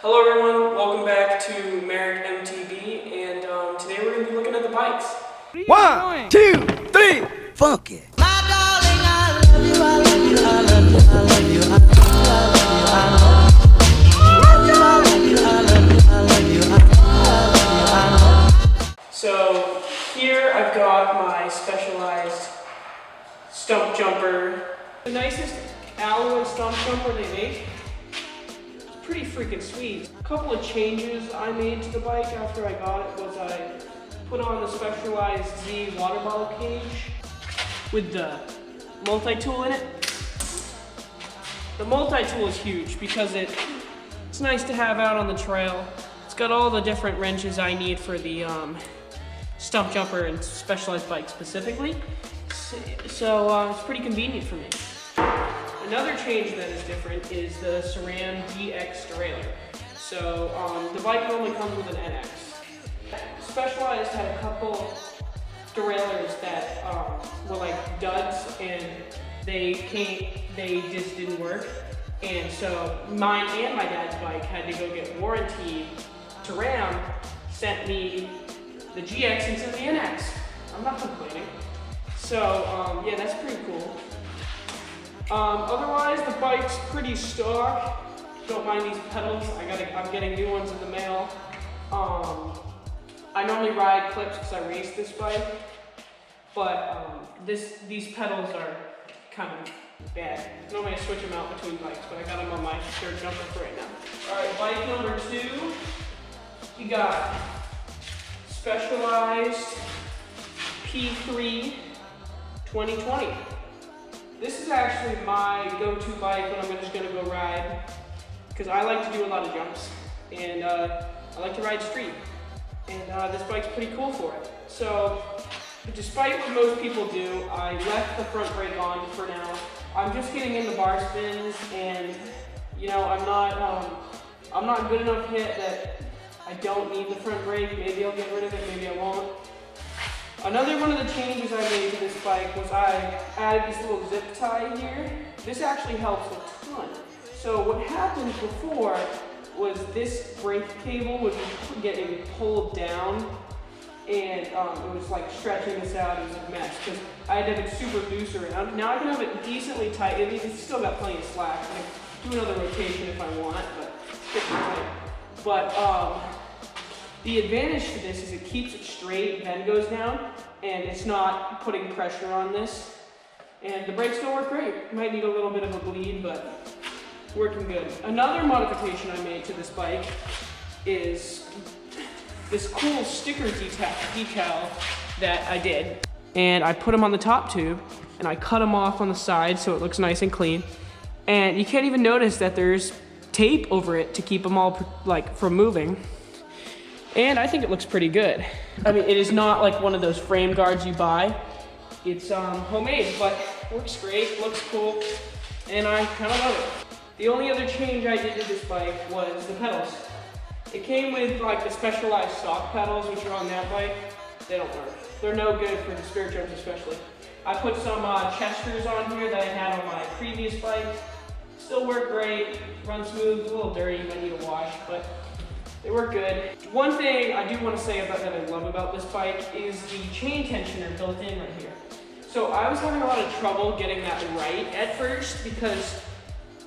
Hello everyone, welcome back to Merrick MTB, and today we're going to be looking at the bikes. 1, 2, 3, funk it. My darling, I love you, I love you, I love you, I love you, I love you, I love you, I love you, I love you, I love you, I love you. So here I've got my specialized Stumpjumper. The nicest alloy Stumpjumper they make. Pretty freaking sweet. A couple of changes I made to the bike after I got it was I put on the specialized Z water bottle cage with the multi-tool in it. The multi-tool is huge because it's nice to have out on the trail. It's got all the different wrenches I need for the Stumpjumper and specialized bike specifically. So it's pretty convenient for me. Another change that is different is the SRAM GX derailleur. So the bike normally comes with an NX. Specialized had a couple derailleurs that were like duds and they just didn't work. And so mine and my dad's bike had to go get warranty. SRAM sent me the GX instead of the NX. I'm not complaining. So yeah, that's pretty cool. Otherwise, the bike's pretty stock. Don't mind these pedals. I'm getting new ones in the mail. I normally ride clips because I race this bike, but these pedals are kind of bad. Normally I switch them out between bikes, but I got them on my third jumper for right now. All right, bike number 2. We got specialized P.3 2020. This is actually my go-to bike when I'm just gonna go ride, because I like to do a lot of jumps, and I like to ride street, and this bike's pretty cool for it. So, despite what most people do, I left the front brake on for now. I'm just getting into bar spins, and you know, I'm not good enough hit that I don't need the front brake. Maybe I'll get rid of it, maybe I won't. Another one of the changes I made to this bike was I added this little zip tie here. This actually helps a ton. So what happened before was this brake cable would be getting pulled down, and it was like stretching this out. It was a mess because I had to have it super loose around. Now I can have it decently tight. I mean, it's still got plenty of slack. I can do another rotation if I want, but it's pretty tight. But the advantage to this is it keeps it straight, then goes down, and it's not putting pressure on this. And the brakes don't work great. Might need a little bit of a bleed, but working good. Another modification I made to this bike is this cool sticker decal that I did. And I put them on the top tube, and I cut them off on the side so it looks nice and clean. And you can't even notice that there's tape over it to keep them all from moving. And I think it looks pretty good. I mean, it is not like one of those frame guards you buy. It's homemade, but works great, looks cool, and I kind of love it. The only other change I did to this bike was the pedals. It came with like the specialized stock pedals, which are on that bike. They don't work. They're no good for the spirit jumps especially. I put some Chesters on here that I had on my previous bike. Still work great, run smooth, a little dirty, might need a wash, but they work good. One thing I do want to say about that I love about this bike is the chain tensioner built in right here. So I was having a lot of trouble getting that right at first because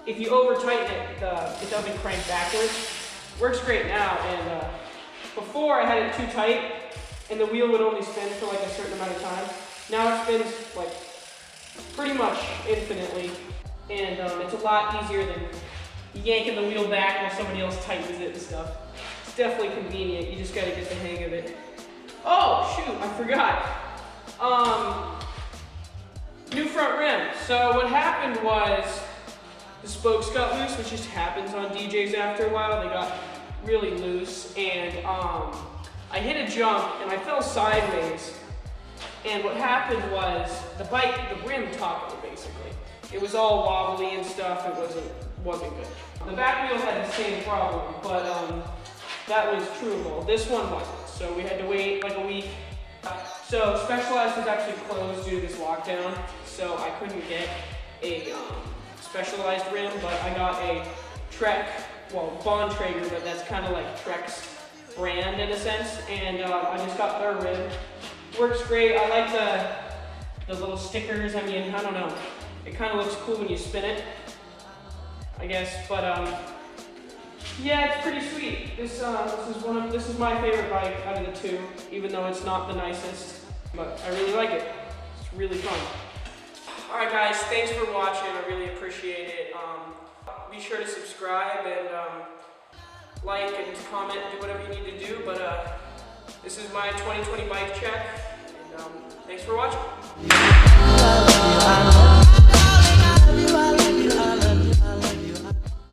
if you over tighten it, it doesn't crank backwards. Works great now, and before I had it too tight and the wheel would only spin for like a certain amount of time. Now it spins like pretty much infinitely, and it's a lot easier than yanking the wheel back while somebody else tightens it and stuff. It's definitely convenient. You just gotta get the hang of it. Oh shoot, I forgot. New front rim. So what happened was the spokes got loose, which just happens on DJs after a while. They got really loose, and I hit a jump and I fell sideways. And what happened was the rim toppled basically. It was all wobbly and stuff. It wasn't good. The back wheel had the same problem, but that was trueable. This one wasn't, so we had to wait like a week. So Specialized was actually closed due to this lockdown, so I couldn't get a Specialized rim, but I got a Trek well, Bontrager, but that's kind of like Trek's brand in a sense. And I just got their rib. Works great. I like the little stickers. I mean, I don't know. It kind of looks cool when you spin it, I guess. But yeah, it's pretty sweet. This is my favorite bike out of the two, even though it's not the nicest. But I really like it. It's really fun. All right, guys. Thanks for watching. I really appreciate it. Be sure to subscribe and like and comment, do whatever you need to do. But this is my 2020 bike check, and thanks for watching. I love you.